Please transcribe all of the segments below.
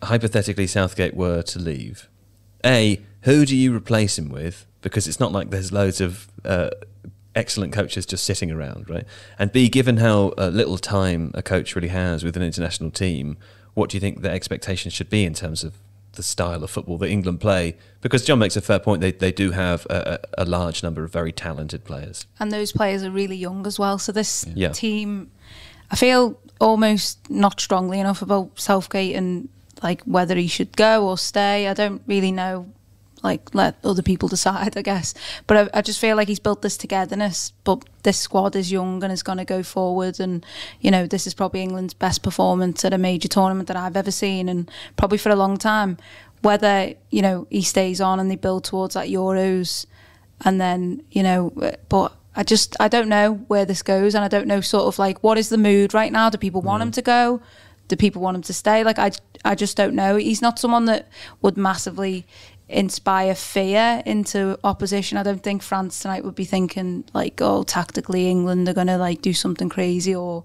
hypothetically Southgate were to leave, A, who do you replace him with? Because it's not like there's loads of excellent coaches just sitting around, right? And B, given how little time a coach really has with an international team, what do you think the expectations should be in terms of the style of football that England play? Because John makes a fair point. They do have a large number of very talented players. And those players are really young as well. So this Yeah. team, I feel almost not strongly enough about Southgate and like whether he should go or stay. I don't really know. Like, let other people decide, I guess. But I just feel like he's built this togetherness, but this squad is young and is going to go forward. And, you know, this is probably England's best performance at a major tournament that I've ever seen, and probably for a long time. Whether, you know, he stays on and they build towards that Euros, and then, you know, but I don't know where this goes, and I don't know sort of like, what is the mood right now? Do people want him to go? Do people want him to stay? Like, I just don't know. He's not someone that would massively inspire fear into opposition. I don't think France tonight would be thinking like, oh, tactically England are going to like do something crazy, or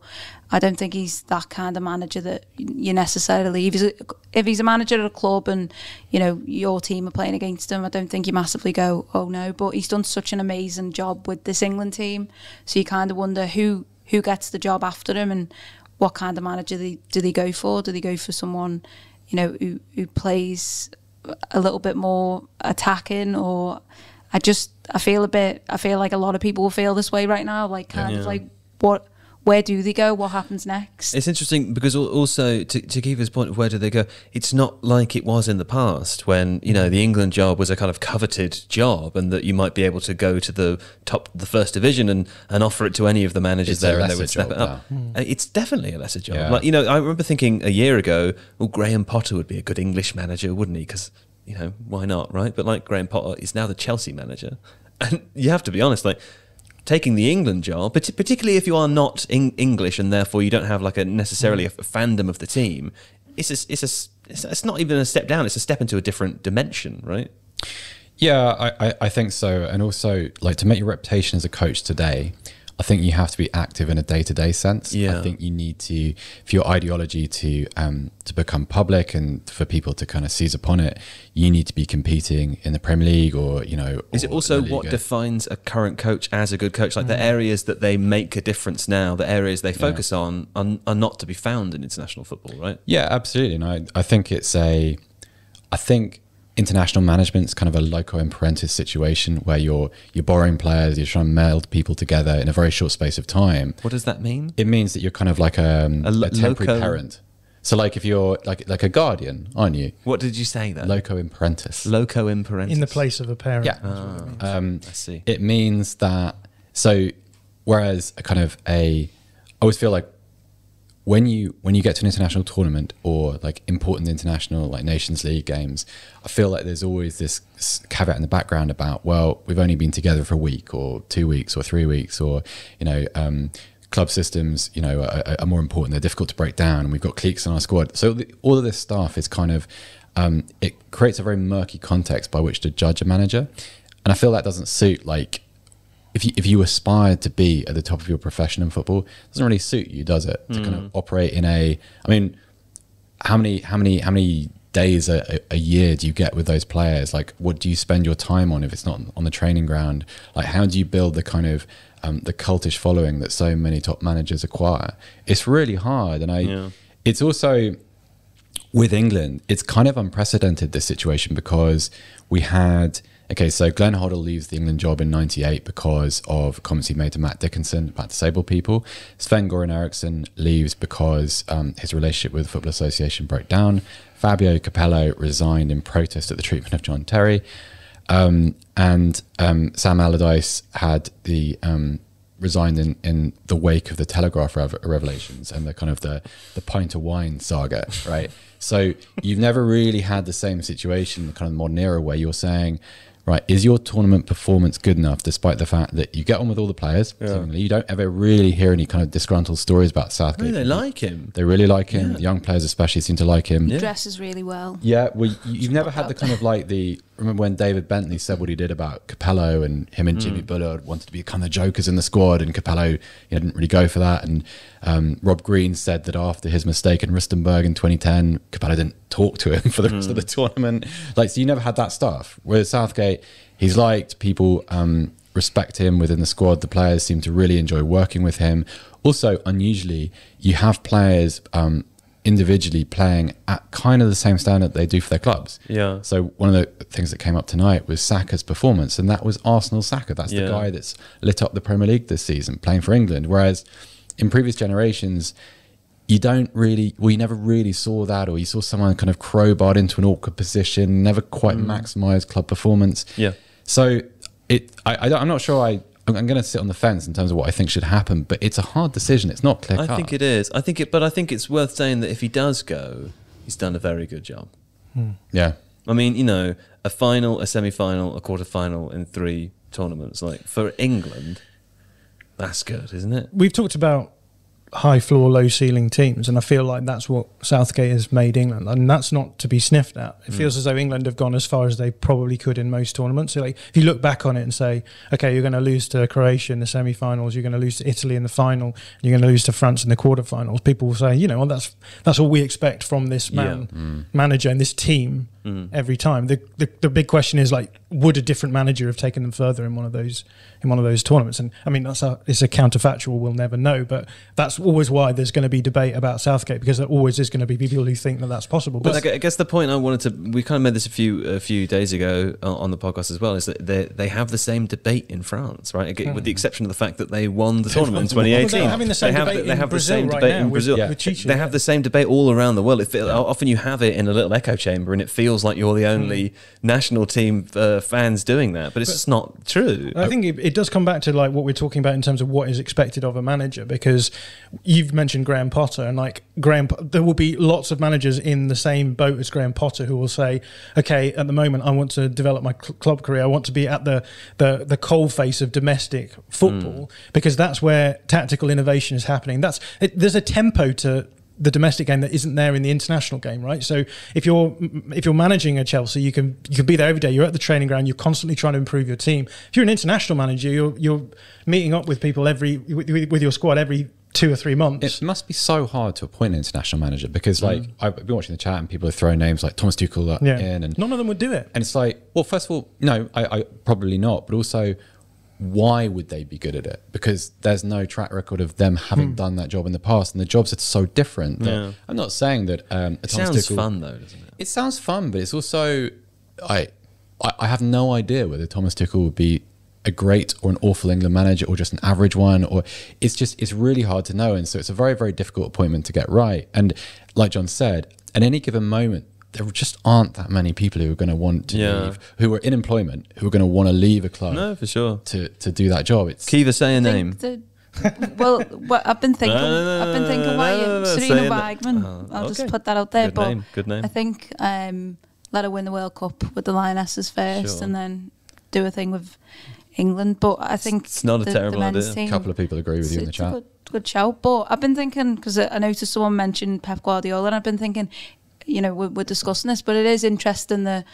I don't think he's that kind of manager that you necessarily, if he's a manager at a club and, you know, your team are playing against him, I don't think you massively go, oh no. But he's done such an amazing job with this England team, so you kind of wonder who gets the job after him, and what kind of manager do they go for? Do they go for someone, you know, who plays a little bit more attacking? Or I feel like a lot of people will feel this way right now, like kind of like, where do they go? What happens next? It's interesting because also to Kiefer's point of where do they go, it's not like it was in the past when, you know, the England job was a kind of coveted job, and that you might be able to go to the first division and offer it to any of the managers there and they would step it up. It's definitely a lesser job. Like, you know, I remember thinking a year ago, well, Graham Potter would be a good English manager, wouldn't he? Because, you know, why not, right? But like, Graham Potter is now the Chelsea manager, and you have to be honest, like, taking the England job, particularly if you are not English and therefore you don't have like necessarily a fandom of the team, it's not even a step down, it's a step into a different dimension, right? Yeah, I think so. And also, like, to make your reputation as a coach today, I think you have to be active in a day-to-day sense. Yeah. I think you need to, for your ideology to become public and for people to kind of seize upon it, you need to be competing in the Premier League, or, you know. Is it also what defines a current coach as a good coach? Like the areas that they make a difference now, the areas they focus on are not to be found in international football, right? Yeah, absolutely. And I think I think international management is kind of a loco in parentis situation where you're borrowing players, you're trying to meld people together in a very short space of time. What does that mean? It means that you're kind of like a temporary parent. So like if you're like a guardian, aren't you? What did you say there? Loco in parentis. Loco in parentis. In the place of a parent. Yeah. I see. It means that, so whereas I always feel like when you get to an international tournament or like important international like Nations League games, I feel like there's always this caveat in the background about, well, we've only been together for a week or 2 weeks or 3 weeks, or, you know, club systems, you know, are more important. They're difficult to break down, and we've got cliques in our squad. So all of this stuff is kind of, it creates a very murky context by which to judge a manager. And I feel that doesn't suit, like, if you aspire to be at the top of your profession in football, it doesn't really suit you, does it? To kind of operate in I mean, how many days a year do you get with those players? Like, what do you spend your time on if it's not on the training ground? Like, how do you build the kind of the cultish following that so many top managers acquire? It's really hard. And it's also, with England, it's kind of unprecedented, this situation, because we had, so Glenn Hoddle leaves the England job in '98 because of comments he made to Matt Dickinson about disabled people. Sven-Goran Eriksson leaves because his relationship with the Football Association broke down. Fabio Capello resigned in protest at the treatment of John Terry. And Sam Allardyce had resigned in the wake of the Telegraph revelations and the kind of the pint of wine saga, right? So you've never really had the same situation in the kind of modern era where you're saying, right, is your tournament performance good enough, despite the fact that you get on with all the players? Seemingly, you don't ever really hear any kind of disgruntled stories about Southgate. Really, they like him. They really like him. Yeah. The young players especially seem to like him. He dresses really well. Yeah, well, you've never had the kind of like remember when David Bentley said what he did about Capello, and him and Jimmy Bullard wanted to become the jokers in the squad, and Capello didn't really go for that. And Rob Green said that after his mistake in Rustenburg in 2010, Capello didn't talk to him for the rest of the tournament. Like, so you never had that stuff. Whereas Southgate, he's liked, people respect him within the squad. The players seem to really enjoy working with him. Also, unusually, you have players individually playing at kind of the same standard they do for their clubs. Yeah. So one of the things that came up tonight was Saka's performance, and that was Arsenal Saka. That's the guy that's lit up the Premier League this season, playing for England. Whereas in previous generations, you never really saw that, or you saw someone kind of crowbarred into an awkward position, never quite maximised club performance. Yeah. So I'm not sure I'm going to sit on the fence in terms of what I think should happen, but it's a hard decision. It's not clear cut. I think it is. But I think it's worth saying that if he does go, he's done a very good job. Yeah. I mean, you know, a final, a semi-final, a quarter-final in 3 tournaments. Like, for England, that's good, isn't it? We've talked about high floor, low ceiling teams, and I feel like that's what Southgate has made England, and that's not to be sniffed at. It feels as though England have gone as far as they probably could in most tournaments. So, like, if you look back on it and say, okay, you're going to lose to Croatia in the semi-finals, you're going to lose to Italy in the final, you're going to lose to France in the quarter-finals, people will say, you know, well, that's all we expect from this manager and this team every time. The big question is, like, would a different manager have taken them further in one of those tournaments? And I mean, it's a counterfactual, we'll never know, but that's always why there's going to be debate about Southgate, because there always is going to be people who think that that's possible. But I guess the point I wanted to, we kind of made this a few days ago on the podcast as well, is that they have the same debate in France, right? With the exception of the fact that they won the tournament in 2018. They're having the same debate in Brazil right now. With Chichi, they have the same debate all around the world. Often you have it in a little echo chamber, and it feels like you're the only national team fans doing that, but it's just not true. I think it does come back to, like, what we're talking about in terms of what is expected of a manager, because you've mentioned Graham Potter, and like there will be lots of managers in the same boat as Graham Potter who will say, okay, at the moment I want to develop my club career, I want to be at the coalface of domestic football, because that's where tactical innovation is happening. There's a tempo to the domestic game that isn't there in the international game, right? So if you're managing a Chelsea, you can be there every day. You're at the training ground. You're constantly trying to improve your team. If you're an international manager, you're meeting up with people with your squad every 2 or 3 months. It must be so hard to appoint an international manager, because like I've been watching the chat and people are throwing names like Thomas Tuchel in, and none of them would do it. And it's like, well, first of all, no, I probably not, but also, why would they be good at it? Because there's no track record of them having done that job in the past, and the jobs are so different. That I'm not saying that it sounds fun though, doesn't it? It sounds fun, but it's also I have no idea whether Thomas Tuchel would be a great or an awful England manager, or just an average one, or it's really hard to know. And so it's a very, very difficult appointment to get right. And like Jon said, at any given moment, there just aren't that many people who are going to want to leave, who are in employment, who are going to want to leave a club. No, for sure. To do that job. It's Kiva, say a name. Well, I've been thinking why Sarina Weigman. I'll just put that out there. Good name. I think let her win the World Cup with the Lionesses first, and then do a thing with England. But I think it's not a terrible idea. A couple of people agree with you in the chat. Good shout. But I've been thinking, because I noticed someone mentioned Pep Guardiola, and I've been thinking, you know, we're discussing this, but it is interesting that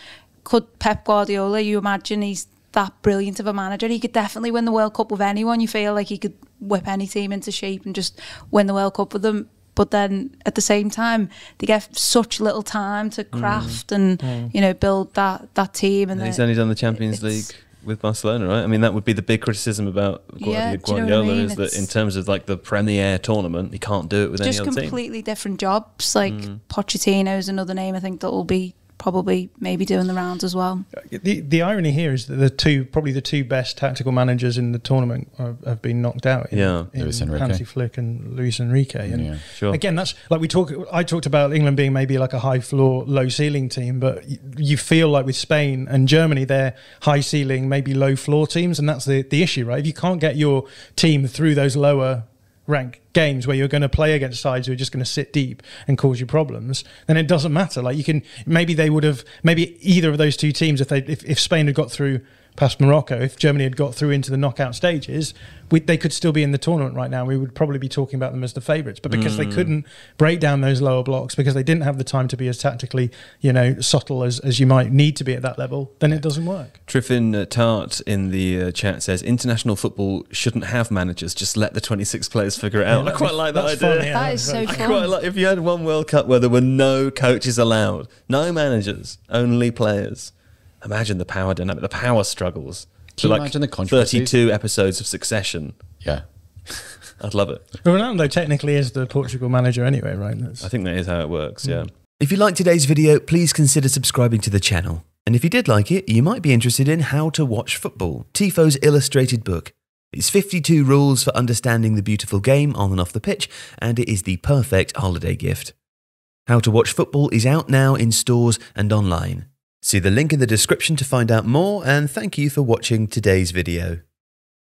could Pep Guardiola, you imagine he's that brilliant of a manager, he could definitely win the World Cup with anyone. You feel like he could whip any team into shape and just win the World Cup with them. But then at the same time, they get such little time to craft and you know, build that team. And he's only done the Champions League with Barcelona, right? I mean, that would be the big criticism about Guardiola, you know what I mean? Is that in terms of like the Premier tournament, he can't do it with any other team. Just completely different jobs. Like Pochettino's another name I think that will be probably maybe doing the rounds as well. The irony here is that probably the two best tactical managers in the tournament have been knocked out. Hansi Flick and Luis Enrique. And again, that's like I talked about England being maybe like a high floor, low ceiling team, but you feel like with Spain and Germany, they're high ceiling, maybe low floor teams, and that's the issue, right? If you can't get your team through those lower rank games where you're going to play against sides who are just going to sit deep and cause you problems, then it doesn't matter. Like, you can maybe either of those two teams, if Spain had got through past Morocco, if Germany had got through into the knockout stages, they could still be in the tournament right now. We would probably be talking about them as the favourites. But because they couldn't break down those lower blocks, because they didn't have the time to be as tactically, subtle as you might need to be at that level, then it doesn't work. Triffin Tart in the chat says, international football shouldn't have managers, just let the 26 players figure it out. I quite like that idea. Fun, yeah, that is so fun. I quite like if you had one World Cup where there were no coaches allowed, no managers, only players. Imagine the power dynamic, the power struggles. Can you imagine the controversies? 32 episodes of Succession. Yeah. I'd love it. Ronaldo technically is the Portugal manager anyway, right? I think that is how it works, yeah. If you liked today's video, please consider subscribing to the channel. And if you did like it, you might be interested in How to Watch Football, Tifo's illustrated book. It's 52 rules for understanding the beautiful game on and off the pitch, and it is the perfect holiday gift. How to Watch Football is out now in stores and online. See the link in the description to find out more, and thank you for watching today's video.